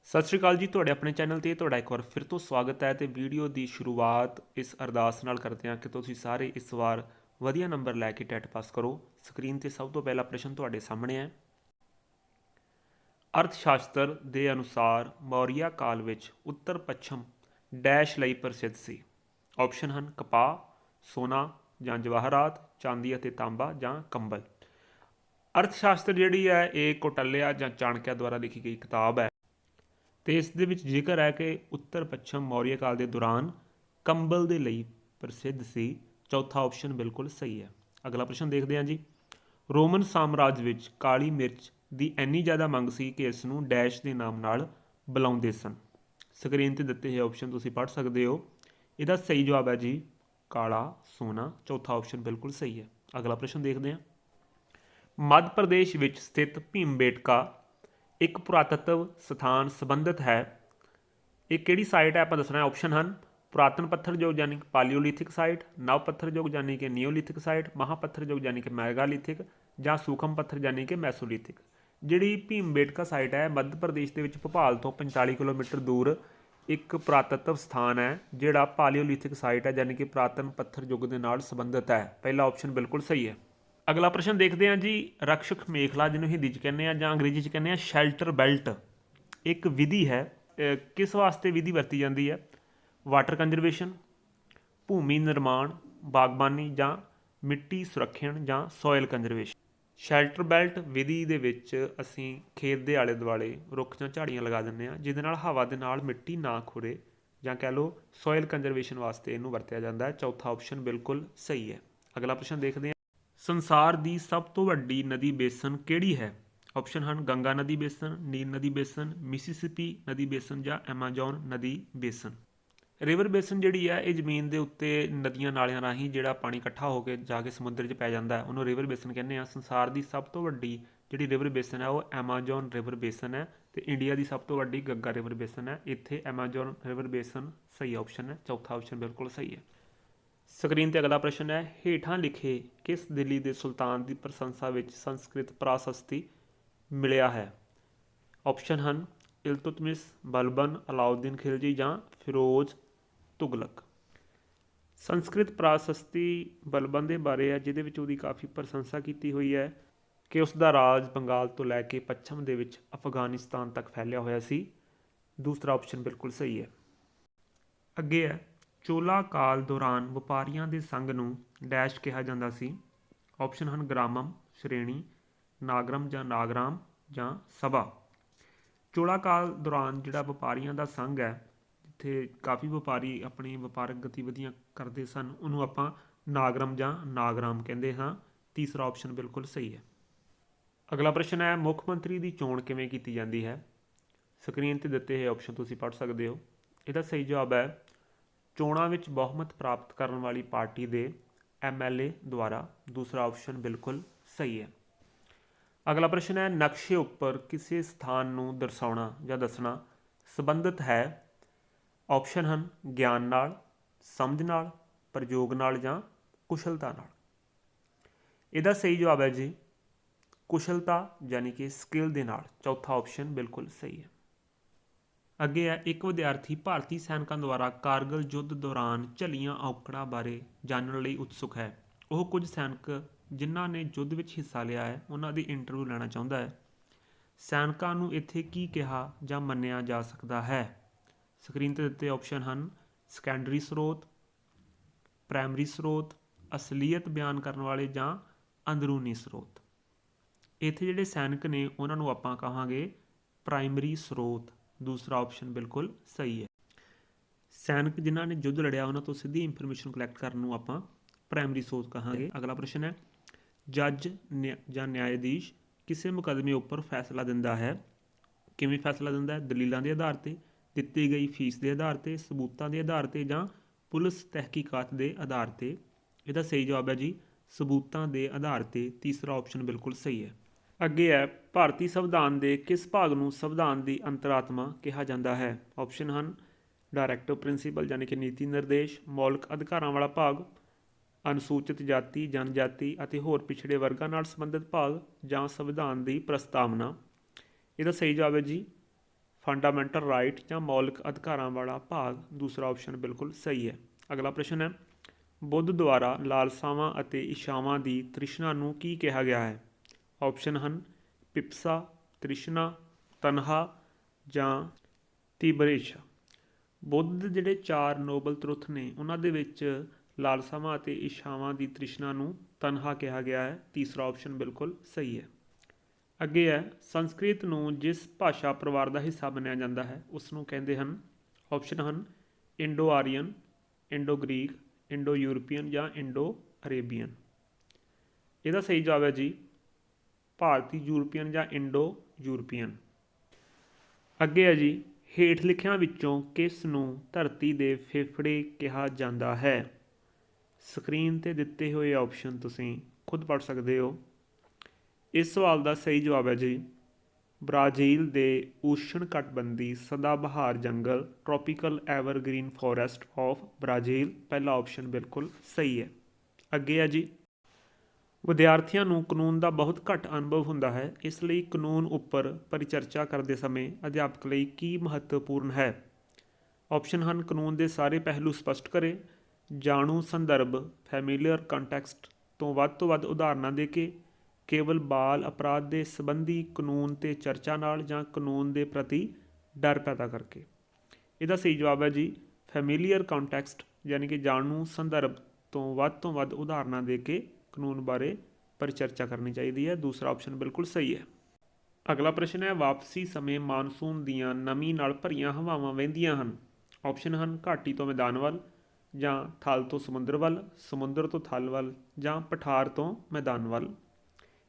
ਸਤਿ ਸ਼੍ਰੀ ਅਕਾਲ ਜੀ। ਤੁਹਾਡੇ ਆਪਣੇ ਚੈਨਲ ਤੇ ਤੁਹਾਡਾ ਇੱਕ ਵਾਰ ਫਿਰ ਤੋਂ ਸਵਾਗਤ ਹੈ। ਤੇ ਵੀਡੀਓ ਦੀ ਸ਼ੁਰੂਆਤ ਇਸ ਅਰਦਾਸ ਨਾਲ ਕਰਦੇ ਹਾਂ ਕਿ ਤੁਸੀਂ ਸਾਰੇ ਇਸ ਵਾਰ ਵਧੀਆ ਨੰਬਰ ਲੈ ਕੇ ਟੈਟ ਪਾਸ ਕਰੋ। ਸਕਰੀਨ ਤੇ ਸਭ ਤੋਂ ਪਹਿਲਾ ਪ੍ਰਸ਼ਨ ਤੁਹਾਡੇ ਸਾਹਮਣੇ ਹੈ। ਅਰਥ ਸ਼ਾਸਤਰ ਦੇ ਅਨੁਸਾਰ ਮੌਰੀਆ ਕਾਲ ਵਿੱਚ ਉੱਤਰ ਪੱਛਮ ਡੈਸ਼ ਲਈ ਪ੍ਰਸਿੱਧ ਸੀ। ਆਪਸ਼ਨ ਹਨ ਕਪਾਹ, ਸੋਨਾ ਜਾਂ ਜਵਾਹਰਾਤ, ਚਾਂਦੀ ਅਤੇ ਤਾਂਬਾ ਜਾਂ ਕੰਬਲ। ਅਰਥ ਸ਼ਾਸਤਰ ਜਿਹੜੀ ਹੈ ਇਹ ਕੌਟਲਿਆ ਜਾਂ ਚਾਣਕਿਆ ਦੁਆਰਾ ਲਿਖੀ ਗਈ ਕਿਤਾਬ ਹੈ ਤੇ ਇਸ ਦੇ ਵਿੱਚ ਜ਼ਿਕਰ ਹੈ ਕਿ ਉੱਤਰ ਪੱਛਮ ਮੌਰੀਆ ਕਾਲ ਦੇ ਦੌਰਾਨ ਕੰਬਲ ਦੇ ਲਈ ਪ੍ਰਸਿੱਧ ਸੀ। ਚੌਥਾ ਆਪਸ਼ਨ ਬਿਲਕੁਲ ਸਹੀ ਹੈ। ਅਗਲਾ ਪ੍ਰਸ਼ਨ ਦੇਖਦੇ ਹਾਂ ਜੀ। ਰੋਮਨ ਸਾਮਰਾਜ ਵਿੱਚ ਕਾਲੀ ਮਿਰਚ ਦੀ ਇੰਨੀ ਜ਼ਿਆਦਾ ਮੰਗ ਸੀ ਕਿ ਇਸ ਨੂੰ ਡੈਸ਼ ਦੇ ਨਾਮ ਨਾਲ ਬੁਲਾਉਂਦੇ ਸਨ। ਸਕਰੀਨ ਤੇ ਦਿੱਤੇ ਹੋਏ ਆਪਸ਼ਨ ਤੁਸੀਂ ਪੜ੍ਹ ਸਕਦੇ ਹੋ। ਇਹਦਾ ਸਹੀ ਜਵਾਬ ਹੈ ਜੀ ਕਾਲਾ ਸੋਨਾ। ਚੌਥਾ ਆਪਸ਼ਨ ਬਿਲਕੁਲ ਸਹੀ ਹੈ। ਅਗਲਾ ਪ੍ਰਸ਼ਨ ਦੇਖਦੇ ਹਾਂ। ਮੱਧ ਪ੍ਰਦੇਸ਼ ਵਿੱਚ ਸਥਿਤ ਭੀਮਬੇਟਕਾ ਇੱਕ ਪੁਰਾਤਤਵ ਸਥਾਨ ਸੰਬੰਧਿਤ ਹੈ। ਇਹ ਕਿਹੜੀ ਸਾਈਟ ਹੈ ਆਪਾਂ ਦੱਸਣਾ। ਆਪਸ਼ਨ ਹਨ ਪੁਰਾਤਨ ਪੱਥਰ ਯੁੱਗ ਯਾਨੀ ਕਿ ਪਾਲੀਓਲਿਥਿਕ ਸਾਈਟ, ਨਵ ਪੱਥਰ ਯੁੱਗ ਯਾਨੀ ਕਿ ਨਿਓਲਿਥਿਕ ਸਾਈਟ, ਮਹਾਪੱਥਰ ਯੁੱਗ ਯਾਨੀ ਕਿ ਮੈਗਾਲਿਥਿਕ ਜਾਂ ਸੂਖਮ ਪੱਥਰ ਯਾਨੀ ਕਿ ਮੈਸੋਲਿਥਿਕ। ਜਿਹੜੀ ਭੀਮਬੇਟਕਾ ਸਾਈਟ ਹੈ ਮੱਧ ਪ੍ਰਦੇਸ਼ ਦੇ ਵਿੱਚ ਭੋਪਾਲ ਤੋਂ 45 ਕਿਲੋਮੀਟਰ ਦੂਰ ਇੱਕ ਪੁਰਾਤਤਵ ਸਥਾਨ ਹੈ ਜਿਹੜਾ ਪਾਲੀਓਲਿਥਿਕ ਸਾਈਟ ਹੈ ਯਾਨੀ ਕਿ ਪੁਰਾਤਨ ਪੱਥਰ ਯੁੱਗ ਦੇ ਨਾਲ ਸੰਬੰਧਿਤ ਹੈ। ਪਹਿਲਾ ਆਪਸ਼ਨ ਬਿਲਕੁਲ ਸਹੀ ਹੈ। ਅਗਲਾ ਪ੍ਰਸ਼ਨ ਦੇਖਦੇ ਹਾਂ ਜੀ। ਰਕਸ਼ਕ ਮੇਖਲਾ ਜਿਹਨੂੰ ਹਿੰਦੀ 'ਚ ਕਹਿੰਦੇ ਆ ਜਾਂ ਅੰਗਰੇਜ਼ੀ 'ਚ ਕਹਿੰਦੇ ਆ ਸ਼ੈਲਟਰ ਬੈਲਟ ਇੱਕ ਵਿਧੀ ਹੈ। ਕਿਸ ਵਾਸਤੇ ਵਿਧੀ ਵਰਤੀ ਜਾਂਦੀ ਹੈ। ਵਾਟਰ ਕੰਜ਼ਰਵੇਸ਼ਨ, ਭੂਮੀ ਨਿਰਮਾਣ, ਬਾਗਬਾਨੀ ਜਾਂ ਮਿੱਟੀ ਸੁਰੱਖਿਅਣ ਜਾਂ ਸੋਇਲ ਕੰਜ਼ਰਵੇਸ਼ਨ। ਸ਼ੈਲਟਰ ਬੈਲਟ ਵਿਧੀ ਦੇ ਵਿੱਚ ਅਸੀਂ ਖੇਤ ਦੇ ਆਲੇ ਦੁਆਲੇ ਰੁੱਖ ਜਾਂ ਝਾੜੀਆਂ ਲਗਾ ਦਿੰਦੇ ਹਾਂ ਜਿਹਦੇ ਨਾਲ ਹਵਾ ਦੇ ਨਾਲ ਮਿੱਟੀ ਨਾ ਖੁਰੇ ਜਾਂ ਕਹਿ ਲਓ ਸੋਇਲ ਕੰਜ਼ਰਵੇਸ਼ਨ ਵਾਸਤੇ ਇਹਨੂੰ ਵਰਤਿਆ ਜਾਂਦਾ ਹੈ। ਚੌਥਾ ਆਪਸ਼ਨ ਬਿਲਕੁਲ ਸਹੀ ਹੈ। ਅਗਲਾ ਪ੍ਰਸ਼ਨ ਦੇਖਦੇ ਹਾਂ। ਸੰਸਾਰ ਦੀ ਸਭ ਤੋਂ ਵੱਡੀ ਨਦੀ ਬੇਸਨ ਕਿਹੜੀ ਹੈ। ਆਪਸ਼ਨ ਹਨ ਗੰਗਾ ਨਦੀ ਬੇਸਨ, ਨੀਲ ਨਦੀ ਬੇਸਨ, ਮਿਸੀਸਿਪੀ ਨਦੀ ਬੇਸਨ ਜਾਂ ਐਮਾਜ਼ੋਨ ਨਦੀ ਬੇਸਨ। ਰਿਵਰ ਬੇਸਨ ਜਿਹੜੀ ਹੈ ਇਹ ਜ਼ਮੀਨ ਦੇ ਉੱਤੇ ਨਦੀਆਂ ਨਾਲਿਆਂ ਰਾਹੀਂ ਜਿਹੜਾ ਪਾਣੀ ਇਕੱਠਾ ਹੋ ਕੇ ਜਾ ਕੇ ਸਮੁੰਦਰ 'ਚ ਪੈ ਜਾਂਦਾ ਉਹਨੂੰ ਰਿਵਰ ਬੇਸਨ ਕਹਿੰਦੇ ਆ। ਸੰਸਾਰ ਦੀ ਸਭ ਤੋਂ ਵੱਡੀ ਜਿਹੜੀ ਰਿਵਰ ਬੇਸਨ ਹੈ ਉਹ ਐਮਾਜ਼ੋਨ ਰਿਵਰ ਬੇਸਨ ਹੈ ਤੇ ਇੰਡੀਆ ਦੀ ਸਭ ਤੋਂ ਵੱਡੀ ਗੰਗਾ ਰਿਵਰ ਬੇਸਨ ਹੈ। ਇੱਥੇ ਐਮਾਜ਼ੋਨ ਰਿਵਰ ਬੇਸਨ ਸਹੀ ਆਪਸ਼ਨ ਹੈ। ਚੌਥਾ ਆਪਸ਼ਨ ਬਿਲਕੁਲ ਸਹੀ ਹੈ। ਸਕਰੀਨ ਤੇ ਅਗਲਾ ਪ੍ਰਸ਼ਨ ਹੈ। ਹੇਠਾਂ ਲਿਖੇ ਕਿਸ ਦਿੱਲੀ ਦੇ ਸੁਲਤਾਨ ਦੀ ਪ੍ਰਸ਼ੰਸਾ ਵਿੱਚ ਸੰਸਕ੍ਰਿਤ ਪ੍ਰਾਸ਼ਸਤੀ ਮਿਲਿਆ ਹੈ। ਆਪਸ਼ਨ ਹਨ ਇਲਤੁਤਮਿਸ, ਬਲਬਨ, ਅਲਾਉਦੀਨ ਖਿਲਜੀ ਜਾਂ ਫਿਰੋਜ਼ ਤੁਗਲਕ। ਸੰਸਕ੍ਰਿਤ ਪ੍ਰਾਸ਼ਸਤੀ ਬਲਬਨ ਦੇ ਬਾਰੇ ਹੈ ਜਿਹਦੇ ਵਿੱਚ ਉਹਦੀ ਕਾਫੀ ਪ੍ਰਸ਼ੰਸਾ ਕੀਤੀ ਹੋਈ ਹੈ ਕਿ ਉਸ ਦਾ ਰਾਜ ਬੰਗਾਲ ਤੋਂ ਲੈ ਕੇ ਪੱਛਮ ਦੇ ਵਿੱਚ ਅਫਗਾਨਿਸਤਾਨ ਤੱਕ ਫੈਲਿਆ ਹੋਇਆ ਸੀ। ਦੂਸਰਾ ਆਪਸ਼ਨ ਬਿਲਕੁਲ ਸਹੀ ਹੈ। ਅੱਗੇ ਹੈ ਚੋਲਾ ਕਾਲ ਦੌਰਾਨ ਵਪਾਰੀਆਂ ਦੇ ਸੰਘ ਨੂੰ ਡੈਸ਼ ਕਿਹਾ ਜਾਂਦਾ ਸੀ। ਆਪਸ਼ਨ ਹਨ ਗ੍ਰਾਮਮ, ਸ਼੍ਰੇਣੀ, ਨਾਗਰਮ ਜਾਂ ਨਾਗਰਾਮ ਜਾਂ ਸਭਾ। ਚੋਲਾ ਕਾਲ ਦੌਰਾਨ ਜਿਹੜਾ ਵਪਾਰੀਆਂ ਦਾ ਸੰਘ ਹੈ ਜਿੱਥੇ ਕਾਫੀ ਵਪਾਰੀ ਆਪਣੀ ਵਪਾਰਕ ਗਤੀਵਿਧੀਆਂ ਕਰਦੇ ਸਨ ਉਹਨੂੰ ਆਪਾਂ ਨਾਗਰਮ ਜਾਂ ਨਾਗਰਾਮ ਕਹਿੰਦੇ ਹਾਂ। ਤੀਸਰਾ ਆਪਸ਼ਨ ਬਿਲਕੁਲ ਸਹੀ ਹੈ। ਅਗਲਾ ਪ੍ਰਸ਼ਨ ਹੈ ਮੁੱਖ ਮੰਤਰੀ ਦੀ ਚੋਣ ਕਿਵੇਂ ਕੀਤੀ ਜਾਂਦੀ ਹੈ। ਸਕਰੀਨ ਤੇ ਦਿੱਤੇ ਹੋਏ ਆਪਸ਼ਨ ਤੁਸੀਂ ਪੜ੍ਹ ਸਕਦੇ ਹੋ। ਇਹਦਾ ਸਹੀ ਜਵਾਬ ਹੈ ਚੋਣਾਂ ਵਿੱਚ ਬਹੁਮਤ ਪ੍ਰਾਪਤ ਕਰਨ ਵਾਲੀ ਪਾਰਟੀ ਦੇ MLA ਦੁਆਰਾ। ਦੂਸਰਾ ਆਪਸ਼ਨ ਬਿਲਕੁਲ ਸਹੀ ਹੈ। ਅਗਲਾ ਪ੍ਰਸ਼ਨ ਹੈ ਨਕਸ਼ੇ ਉੱਪਰ ਕਿਸੇ ਸਥਾਨ ਨੂੰ ਦਰਸਾਉਣਾ ਜਾਂ ਦੱਸਣਾ ਸੰਬੰਧਿਤ ਹੈ। ਆਪਸ਼ਨ ਹਨ ਗਿਆਨ ਨਾਲ, ਸਮਝ ਨਾਲ, ਪ੍ਰਯੋਗ ਨਾਲ ਜਾਂ ਕੁਸ਼ਲਤਾ ਨਾਲ। ਇਹਦਾ ਸਹੀ ਜਵਾਬ ਹੈ ਜੀ ਕੁਸ਼ਲਤਾ ਯਾਨੀ ਕਿ ਸਕਿੱਲ ਦੇ ਨਾਲ। ਚੌਥਾ ਆਪਸ਼ਨ ਬਿਲਕੁਲ ਸਹੀ ਹੈ। ਅੱਗੇ ਹੈ ਇੱਕ ਵਿਦਿਆਰਥੀ ਭਾਰਤੀ ਸੈਨਿਕਾਂ ਦੁਆਰਾ ਕਾਰਗਿਲ ਯੁੱਧ ਦੌਰਾਨ ਝੱਲੀਆਂ ਔਕੜਾਂ ਬਾਰੇ ਜਾਣਨ ਲਈ ਉਤਸੁਕ ਹੈ। ਉਹ ਕੁਝ ਸੈਨਿਕ ਜਿਨ੍ਹਾਂ ਨੇ ਯੁੱਧ ਵਿੱਚ ਹਿੱਸਾ ਲਿਆ ਹੈ ਉਹਨਾਂ ਦੀ ਇੰਟਰਵਿਊ ਲੈਣਾ ਚਾਹੁੰਦਾ ਹੈ। ਸੈਨਿਕਾਂ ਨੂੰ ਇੱਥੇ ਕੀ ਕਿਹਾ ਜਾਂ ਮੰਨਿਆ ਜਾ ਸਕਦਾ ਹੈ। ਸਕਰੀਨ 'ਤੇ ਦਿੱਤੇ ਆਪਸ਼ਨ ਹਨ ਸੈਕੰਡਰੀ ਸਰੋਤ, ਪ੍ਰਾਇਮਰੀ ਸਰੋਤ, ਅਸਲੀਅਤ ਬਿਆਨ ਕਰਨ ਵਾਲੇ ਜਾਂ ਅੰਦਰੂਨੀ ਸਰੋਤ। ਇੱਥੇ ਜਿਹੜੇ ਸੈਨਿਕ ਨੇ ਉਹਨਾਂ ਨੂੰ ਆਪਾਂ ਕਹਾਂਗੇ ਪ੍ਰਾਇਮਰੀ ਸਰੋਤ। ਦੂਸਰਾ ਆਪਸ਼ਨ ਬਿਲਕੁਲ ਸਹੀ ਹੈ। ਸੈਨਿਕ ਜਿਨ੍ਹਾਂ ਨੇ ਯੁੱਧ ਲੜਿਆ ਉਹਨਾਂ ਤੋਂ ਸਿੱਧੀ ਇਨਫੋਰਮੇਸ਼ਨ ਕਲੈਕਟ ਕਰਨ ਨੂੰ ਆਪਾਂ ਪ੍ਰਾਇਮਰੀ ਸਰੋਤ ਕਹਾਂਗੇ। ਅਗਲਾ ਪ੍ਰਸ਼ਨ ਹੈ ਜੱਜ ਜਾਂ ਨਿਆਇਧੀਸ਼ ਕਿਸੇ ਮੁਕੱਦਮੇ ਉੱਪਰ ਫੈਸਲਾ ਦਿੰਦਾ ਹੈ। ਕਿਵੇਂ ਫੈਸਲਾ ਦਿੰਦਾ ਹੈ। ਦਲੀਲਾਂ ਦੇ ਆਧਾਰ 'ਤੇ, ਦਿੱਤੀ ਗਈ ਫੀਸ ਦੇ ਆਧਾਰ 'ਤੇ, ਸਬੂਤਾਂ ਦੇ ਆਧਾਰ 'ਤੇ ਜਾਂ ਪੁਲਿਸ ਤਹਿਕੀਕਾਤ ਦੇ ਆਧਾਰ 'ਤੇ। ਇਹਦਾ ਸਹੀ ਜਵਾਬ ਹੈ ਜੀ ਸਬੂਤਾਂ ਦੇ ਆਧਾਰ 'ਤੇ। ਤੀਸਰਾ ਆਪਸ਼ਨ ਬਿਲਕੁਲ ਸਹੀ ਹੈ। ਅੱਗੇ ਹੈ ਭਾਰਤੀ ਸੰਵਿਧਾਨ ਦੇ ਕਿਸ ਭਾਗ ਨੂੰ ਸੰਵਿਧਾਨ ਦੀ ਅੰਤਰਾਤਮਾ ਕਿਹਾ ਜਾਂਦਾ ਹੈ। ਆਪਸ਼ਨ ਹਨ ਡਾਇਰੈਕਟਿਵ ਪ੍ਰਿੰਸੀਪਲ ਯਾਨੀ ਕਿ ਨੀਤੀ ਨਿਰਦੇਸ਼, ਮੌਲਿਕ ਅਧਿਕਾਰਾਂ ਵਾਲਾ ਭਾਗ, ਅਨੁਸੂਚਿਤ ਜਾਤੀ ਜਨਜਾਤੀ ਅਤੇ ਹੋਰ ਪਿਛੜੇ ਵਰਗਾਂ ਨਾਲ ਸੰਬੰਧਿਤ ਭਾਗ ਜਾਂ ਸੰਵਿਧਾਨ ਦੀ ਪ੍ਰਸਤਾਵਨਾ। ਇਹਦਾ ਸਹੀ ਜਵਾਬ ਹੈ ਜੀ ਫੰਡਾਮੈਂਟਲ ਰਾਈਟ ਜਾਂ ਮੌਲਿਕ ਅਧਿਕਾਰਾਂ ਵਾਲਾ ਭਾਗ। ਦੂਸਰਾ ਆਪਸ਼ਨ ਬਿਲਕੁਲ ਸਹੀ ਹੈ। ਅਗਲਾ ਪ੍ਰਸ਼ਨ ਹੈ, ਬੁੱਧ ਦੁਆਰਾ ਲਾਲਸਾਵਾਂ ਅਤੇ ਇੱਛਾਵਾਂ ਦੀ ਤ੍ਰਿਸ਼ਨਾ ਨੂੰ ਕੀ ਕਿਹਾ ਗਿਆ ਹੈ? ਆਪਸ਼ਨ ਹਨ ਪਿਪਸਾ, ਤ੍ਰਿਸ਼ਨਾ, ਤਨਹਾ ਜਾਂ ਤੀਬਰ ਇੱਛਾ। ਬੁੱਧ ਦੇ ਜਿਹੜੇ 4 ਨੋਬਲ ਤੁਰਥ ਨੇ ਉਹਨਾਂ ਦੇ ਵਿੱਚ ਲਾਲਸਾਵਾਂ ਅਤੇ ਇੱਛਾਵਾਂ ਦੀ ਤ੍ਰਿਸ਼ਨਾ ਨੂੰ ਤਨਹਾ ਕਿਹਾ ਗਿਆ ਹੈ। ਤੀਸਰਾ ਆਪਸ਼ਨ ਬਿਲਕੁਲ ਸਹੀ ਹੈ। ਅੱਗੇ ਹੈ, ਸੰਸਕ੍ਰਿਤ ਨੂੰ ਜਿਸ ਭਾਸ਼ਾ ਪਰਿਵਾਰ ਦਾ ਹਿੱਸਾ ਮੰਨਿਆ ਜਾਂਦਾ ਹੈ ਉਸ ਨੂੰ ਕਹਿੰਦੇ ਹਨ। ਆਪਸ਼ਨ ਹਨ Indo Aryan, Indo Greek, Indo European ਜਾਂ ਇੰਡੋ ਅਰੇਬੀਅਨ। ਇਹਦਾ ਸਹੀ ਜਵਾਬ ਹੈ ਜੀ ਭਾਰਤੀ ਯੂਰਪੀਅਨ ਜਾਂ ਇੰਡੋ ਯੂਰਪੀਅਨ। ਅੱਗੇ ਹੈ ਜੀ, ਹੇਠ ਲਿਖਿਆਂ ਵਿੱਚੋਂ ਕਿਸ ਨੂੰ ਧਰਤੀ ਦੇ ਫੇਫੜੇ ਕਿਹਾ ਜਾਂਦਾ ਹੈ? ਸਕਰੀਨ 'ਤੇ ਦਿੱਤੇ ਹੋਏ ਆਪਸ਼ਨ ਤੁਸੀਂ ਖੁਦ ਪੜ੍ਹ ਸਕਦੇ ਹੋ। ਇਸ ਸਵਾਲ ਦਾ ਸਹੀ ਜਵਾਬ ਹੈ ਜੀ ਬ੍ਰਾਜ਼ੀਲ ਦੇ ਊਸ਼ਣ ਕਟਬੰਧੀ ਸਦਾਬਹਾਰ ਜੰਗਲ, tropical evergreen forest of Brazil. ਪਹਿਲਾ ਆਪਸ਼ਨ ਬਿਲਕੁਲ ਸਹੀ ਹੈ। ਅੱਗੇ ਹੈ ਜੀ, ਵਿਦਿਆਰਥੀਆਂ ਨੂੰ ਕਾਨੂੰਨ ਦਾ ਬਹੁਤ ਘੱਟ ਅਨੁਭਵ ਹੁੰਦਾ ਹੈ, ਇਸ ਲਈ ਕਾਨੂੰਨ ਉੱਪਰ ਪਰਿਚਰਚਾ ਕਰਦੇ ਸਮੇਂ ਅਧਿਆਪਕ ਲਈ ਕੀ ਮਹੱਤਵਪੂਰਨ ਹੈ? ਆਪਸ਼ਨ ਹਨ ਕਾਨੂੰਨ ਦੇ ਸਾਰੇ ਪਹਿਲੂ ਸਪਸ਼ਟ ਕਰੇ, ਜਾਣੂ ਸੰਦਰਭ ਫੈਮੀਲੀਅਰ ਕੰਟੈਕਸਟ ਤੋਂ ਵੱਧ ਉਦਾਹਰਨਾਂ ਦੇ ਕੇ, ਕੇਵਲ ਬਾਲ ਅਪਰਾਧ ਦੇ ਸੰਬੰਧੀ ਕਾਨੂੰਨ 'ਤੇ ਚਰਚਾ ਨਾਲ ਜਾਂ ਕਾਨੂੰਨ ਦੇ ਪ੍ਰਤੀ ਡਰ ਪੈਦਾ ਕਰਕੇ। ਇਹਦਾ ਸਹੀ ਜਵਾਬ ਹੈ ਜੀ ਫੈਮੀਲੀਅਰ ਕੰਟੈਕਸਟ, ਯਾਨੀ ਕਿ ਜਾਣੂ ਸੰਦਰਭ ਤੋਂ ਵੱਧ ਉਦਾਹਰਨਾਂ ਦੇ ਕੇ ਕਾਨੂੰਨ ਬਾਰੇ ਪਰਿਚਰਚਾ ਕਰਨੀ ਚਾਹੀਦੀ ਹੈ। ਦੂਸਰਾ ਆਪਸ਼ਨ ਬਿਲਕੁਲ ਸਹੀ ਹੈ। ਅਗਲਾ ਪ੍ਰਸ਼ਨ ਹੈ, ਵਾਪਸੀ ਸਮੇਂ ਮਾਨਸੂਨ ਦੀਆਂ ਨਮੀ ਨਾਲ ਭਰੀਆਂ ਹਵਾਵਾਂ ਵਹਿੰਦੀਆਂ ਹਨ। ਆਪਸ਼ਨ ਹਨ ਘਾਟੀ ਤੋਂ ਮੈਦਾਨ ਵੱਲ ਜਾਂ ਥਲ ਤੋਂ ਸਮੁੰਦਰ ਵੱਲ, ਸਮੁੰਦਰ ਤੋਂ ਥਲ ਵੱਲ ਜਾਂ ਪਠਾਰ ਤੋਂ ਮੈਦਾਨ ਵੱਲ।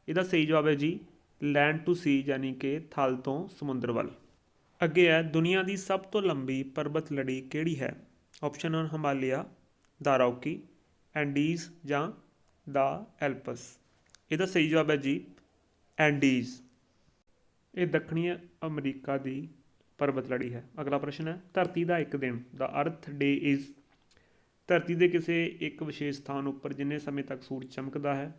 ਇਹਦਾ ਸਹੀ ਜਵਾਬ ਹੈ ਜੀ ਲੈਂਡ ਟੂ ਸੀ, ਯਾਨੀ ਕਿ ਥਲ ਤੋਂ ਸਮੁੰਦਰ ਵੱਲ। ਅੱਗੇ ਹੈ, ਦੁਨੀਆ ਦੀ ਸਭ ਤੋਂ ਲੰਬੀ ਪਰਬਤ ਲੜੀ ਕਿਹੜੀ ਹੈ? ਆਪਸ਼ਨ ਹਨ ਹਿਮਾਲਿਆ, ਦਾ ਰੌਕੀ, ਐਂਡੀਜ਼ ਜਾਂ ਦਾ ਐਲਪਸ। ਇਹਦਾ ਸਹੀ ਜਵਾਬ ਹੈ ਜੀ ਐਂਡੀਜ਼। ਇਹ ਦੱਖਣੀ ਅਮਰੀਕਾ ਦੀ ਪਰਬਤ ਲੜੀ ਹੈ। ਅਗਲਾ ਪ੍ਰਸ਼ਨ ਹੈ, ਧਰਤੀ ਦਾ ਇੱਕ ਦਿਨ ਦਾ ਅਰਥ ਡੇ ਇਜ਼। ਧਰਤੀ ਦੇ ਕਿਸੇ ਇੱਕ ਵਿਸ਼ੇਸ਼ ਸਥਾਨ ਉੱਪਰ ਜਿੰਨੇ ਸਮੇਂ ਤੱਕ ਸੂਰਜ ਚਮਕਦਾ ਹੈ।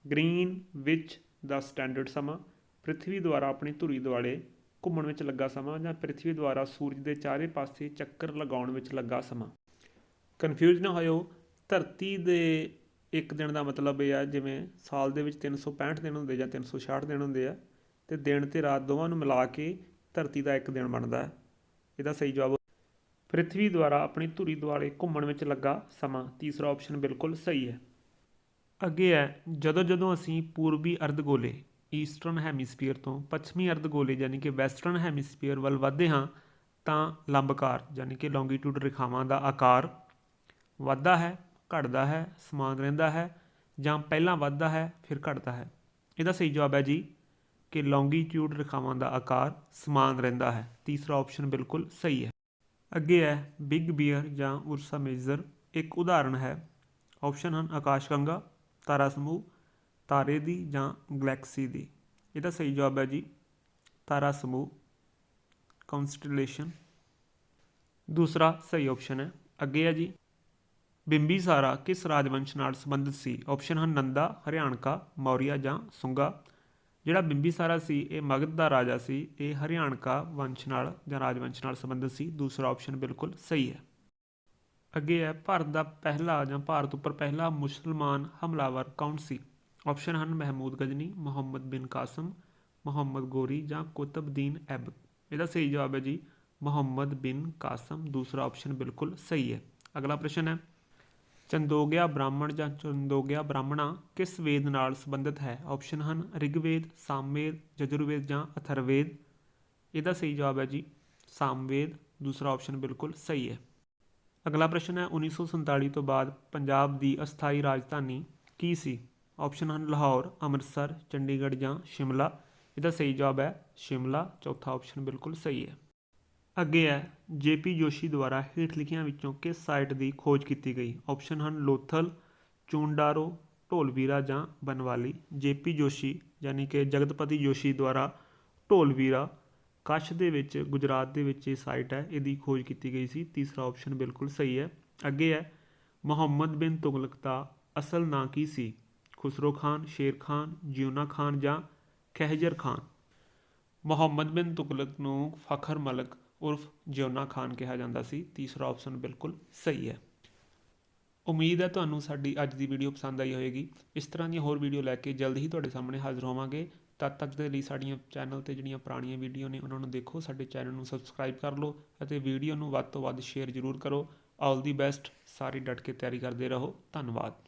ਗ੍ਰੀਨ ਵਿੱਚ ਦਾ ਸਟੈਂਡਰਡ ਸਮਾਂ, ਪ੍ਰਿਥਵੀ ਦੁਆਰਾ ਆਪਣੀ ਧੁਰੀ ਦੁਆਲੇ ਘੁੰਮਣ ਵਿੱਚ ਲੱਗਾ ਸਮਾਂ ਜਾਂ ਪ੍ਰਿਥਵੀ ਦੁਆਰਾ ਸੂਰਜ ਦੇ ਚਾਰੇ ਪਾਸੇ ਚੱਕਰ ਲਗਾਉਣ ਵਿੱਚ ਲੱਗਾ ਸਮਾਂ। ਕਨਫਿਊਜ਼ ਨਾ ਹੋਇਓ, ਧਰਤੀ ਦੇ ਇੱਕ ਦਿਨ ਦਾ ਮਤਲਬ ਇਹ ਆ ਜਿਵੇਂ ਸਾਲ ਦੇ ਵਿੱਚ 365 ਦਿਨ ਹੁੰਦੇ ਜਾਂ 366 ਦਿਨ ਹੁੰਦੇ ਆ, ਅਤੇ ਦਿਨ ਅਤੇ ਰਾਤ ਦੋਵਾਂ ਨੂੰ ਮਿਲਾ ਕੇ ਧਰਤੀ ਦਾ ਇੱਕ ਦਿਨ ਬਣਦਾ ਹੈ। ਇਹਦਾ ਸਹੀ ਜਵਾਬ ਪ੍ਰਿਥਵੀ ਦੁਆਰਾ ਆਪਣੀ ਧੁਰੀ ਦੁਆਲੇ ਘੁੰਮਣ ਵਿੱਚ ਲੱਗਾ ਸਮਾਂ। ਤੀਸਰਾ ਆਪਸ਼ਨ ਬਿਲਕੁਲ ਸਹੀ ਹੈ। ਅੱਗੇ ਹੈ, ਜਦੋਂ ਅਸੀਂ ਪੂਰਬੀ ਅਰਧਗੋਲੇ ਈਸਟਰਨ ਹੈਮੀਸਫੀਅਰ ਤੋਂ ਪੱਛਮੀ ਅਰਧਗੋਲੇ ਯਾਨੀ ਕਿ ਵੈਸਟਰਨ ਹੈਮੀਸਫੀਅਰ ਵੱਲ ਵੱਧਦੇ ਹਾਂ ਤਾਂ ਲੰਬਕਾਰ ਯਾਨੀ ਕਿ ਲੌਂਗੀਟਿਊਡ ਰੇਖਾਵਾਂ ਦਾ ਆਕਾਰ ਵੱਧਦਾ ਹੈ, ਘਟਦਾ ਹੈ, ਸਮਾਨ ਰਹਿੰਦਾ ਹੈ ਜਾਂ ਪਹਿਲਾਂ ਵੱਧਦਾ ਹੈ ਫਿਰ ਘਟਦਾ ਹੈ। ਇਹਦਾ ਸਹੀ ਜਵਾਬ ਹੈ ਜੀ ਕਿ ਲੌਂਗੀਟਿਊਡ ਰੇਖਾਵਾਂ ਦਾ ਆਕਾਰ ਸਮਾਨ ਰਹਿੰਦਾ ਹੈ। ਤੀਸਰਾ ਆਪਸ਼ਨ ਬਿਲਕੁਲ ਸਹੀ ਹੈ। ਅੱਗੇ ਹੈ, ਬਿਗ ਬੀਅਰ ਜਾਂ ਉਰਸਾ ਮੇਜਰ ਇੱਕ ਉਦਾਹਰਣ ਹੈ। ਆਪਸ਼ਨ ਹਨ ਆਕਾਸ਼ ਗੰਗਾ, ਤਾਰਾ ਸਮੂਹ, ਤਾਰੇ ਦੀ ਜਾਂ ਗਲੈਕਸੀ ਦੀ। ਇਹਦਾ ਸਹੀ ਜਵਾਬ ਹੈ ਜੀ ਤਾਰਾ ਸਮੂਹ, ਕੌਂਸਟੇਲੇਸ਼ਨ। ਦੂਸਰਾ ਸਹੀ ਆਪਸ਼ਨ ਹੈ। ਅੱਗੇ ਹੈ ਜੀ, ਬਿੰਬੀਸਾਰਾ ਕਿਸ ਰਾਜਵੰਸ਼ ਨਾਲ ਸੰਬੰਧਿਤ ਸੀ? ਆਪਸ਼ਨ ਹਨ ਨੰਦਾ, ਹਰਿਆਣਕਾ, ਮੌਰੀਆ ਜਾਂ ਸੁੰਗਾ। ਜਿਹੜਾ ਬਿੰਬੀਸਾਰਾ ਸੀ ਇਹ ਮਗਧ ਦਾ ਰਾਜਾ ਸੀ, ਇਹ ਹਰਿਆਣਕਾ ਵੰਸ਼ ਨਾਲ ਜਾਂ ਰਾਜਵੰਸ਼ ਨਾਲ ਸੰਬੰਧਿਤ ਸੀ। ਦੂਸਰਾ ਆਪਸ਼ਨ ਬਿਲਕੁਲ ਸਹੀ ਹੈ। ਅੱਗੇ ਹੈ, ਭਾਰਤ ਦਾ ਪਹਿਲਾ ਜਾਂ ਭਾਰਤ ਉੱਪਰ ਪਹਿਲਾ ਮੁਸਲਮਾਨ ਹਮਲਾਵਰ ਕੌਣ ਸੀ? ਆਪਸ਼ਨ ਹਨ ਮਹਿਮੂਦ ਗਜਨੀ, ਮੁਹੰਮਦ ਬਿਨ ਕਾਸਮ, ਮੁਹੰਮਦ ਗੋਰੀ ਜਾਂ ਕੁਤਬਦੀਨ ਐਬਕ। ਇਹਦਾ ਸਹੀ ਜਵਾਬ ਹੈ ਜੀ ਮੁਹੰਮਦ ਬਿਨ ਕਾਸਮ। ਦੂਸਰਾ ਆਪਸ਼ਨ ਬਿਲਕੁਲ ਸਹੀ ਹੈ। ਅਗਲਾ ਪ੍ਰਸ਼ਨ ਹੈ, ਚੰਦੋਗਿਆ ਬ੍ਰਾਹਮਣ ਜਾਂ ਚੰਦੋਗਿਆ ਬ੍ਰਾਹਮਣਾ ਕਿਸ ਵੇਦ ਨਾਲ ਸੰਬੰਧਿਤ ਹੈ? ਆਪਸ਼ਨ ਹਨ ਰਿਗਵੇਦ, ਸਾਮਵੇਦ, ਯਜੁਰਵੇਦ ਜਾਂ ਅਥਰਵੇਦ। ਇਹਦਾ ਸਹੀ ਜਵਾਬ ਹੈ ਜੀ ਸਾਮਵੇਦ। ਦੂਸਰਾ ਆਪਸ਼ਨ ਬਿਲਕੁਲ ਸਹੀ ਹੈ। ਅਗਲਾ ਪ੍ਰਸ਼ਨ ਹੈ, 1947 ਤੋਂ ਬਾਅਦ ਪੰਜਾਬ ਦੀ ਅਸਥਾਈ ਰਾਜਧਾਨੀ ਕੀ ਸੀ? ਆਪਸ਼ਨ ਹਨ ਲਾਹੌਰ, ਅੰਮ੍ਰਿਤਸਰ, ਚੰਡੀਗੜ੍ਹ ਜਾਂ ਸ਼ਿਮਲਾ। ਇਹਦਾ ਸਹੀ ਜਵਾਬ ਹੈ ਸ਼ਿਮਲਾ। ਚੌਥਾ ਆਪਸ਼ਨ ਬਿਲਕੁਲ ਸਹੀ ਹੈ। ਅੱਗੇ ਹੈ, JP ਜੋਸ਼ੀ ਦੁਆਰਾ ਹੇਠ ਲਿਖਿਆਂ ਵਿੱਚੋਂ ਕਿਸ ਸਾਈਟ ਦੀ ਖੋਜ ਕੀਤੀ ਗਈ? ਆਪਸ਼ਨ ਹਨ ਲੋਥਲ, ਚੂੰਡਾਰੋ, ਢੋਲਵੀਰਾ ਜਾਂ ਬਨਵਾਲੀ। JP ਜੋਸ਼ੀ ਯਾਨੀ ਕਿ ਜਗਤਪਤੀ ਜੋਸ਼ੀ ਦੁਆਰਾ ਢੋਲਵੀਰਾ ਕੱਛ ਦੇ ਵਿੱਚ ਗੁਜਰਾਤ ਦੇ ਵਿੱਚ ਇਹ ਸਾਈਟ ਹੈ, ਇਹਦੀ ਖੋਜ ਕੀਤੀ ਗਈ ਸੀ। ਤੀਸਰਾ ਆਪਸ਼ਨ ਬਿਲਕੁਲ ਸਹੀ ਹੈ। ਅੱਗੇ ਹੈ, ਮੁਹੰਮਦ ਬਿਨ ਤੁਗਲਕ ਦਾ ਅਸਲ ਨਾਂ ਕੀ ਸੀ? ਖੁਸਰੋ ਖਾਨ, ਸ਼ੇਰ ਖਾਨ, ਜਿਉਨਾ ਖਾਨ ਜਾਂ ਖਹਿਜਰ ਖਾਨ। ਮੁਹੰਮਦ ਬਿਨ ਤੁਗਲਕ ਨੂੰ ਫਖਰ ਮਲਕ ਉਰਫ ਜਿਉਨਾ ਖਾਨ ਕਿਹਾ ਜਾਂਦਾ ਸੀ। ਤੀਸਰਾ ਆਪਸ਼ਨ ਬਿਲਕੁਲ ਸਹੀ ਹੈ। ਉਮੀਦ ਹੈ ਤੁਹਾਨੂੰ ਸਾਡੀ ਅੱਜ ਦੀ ਵੀਡੀਓ ਪਸੰਦ ਆਈ ਹੋਵੇਗੀ। ਇਸ ਤਰ੍ਹਾਂ ਦੀਆਂ ਹੋਰ ਵੀਡੀਓ ਲੈ ਕੇ ਜਲਦ ਹੀ ਤੁਹਾਡੇ ਸਾਹਮਣੇ ਹਾਜ਼ਰ ਹੋਵਾਂਗੇ। ਤਦ ਤੱਕ ਦੇ ਲਈ ਸਾਡੀਆਂ ਚੈਨਲ 'ਤੇ ਜਿਹੜੀਆਂ ਪੁਰਾਣੀਆਂ ਵੀਡੀਓ ਨੇ ਉਹਨਾਂ ਨੂੰ ਦੇਖੋ, ਸਾਡੇ ਚੈਨਲ ਨੂੰ ਸਬਸਕ੍ਰਾਈਬ ਕਰ ਲਓ ਅਤੇ ਵੀਡੀਓ ਨੂੰ ਵੱਧ ਤੋਂ ਵੱਧ ਸ਼ੇਅਰ ਜ਼ਰੂਰ ਕਰੋ। ਆਲ ਦੀ ਬੈਸਟ। ਸਾਰੀ ਡਟ ਕੇ ਤਿਆਰੀ ਕਰਦੇ ਰਹੋ। ਧੰਨਵਾਦ।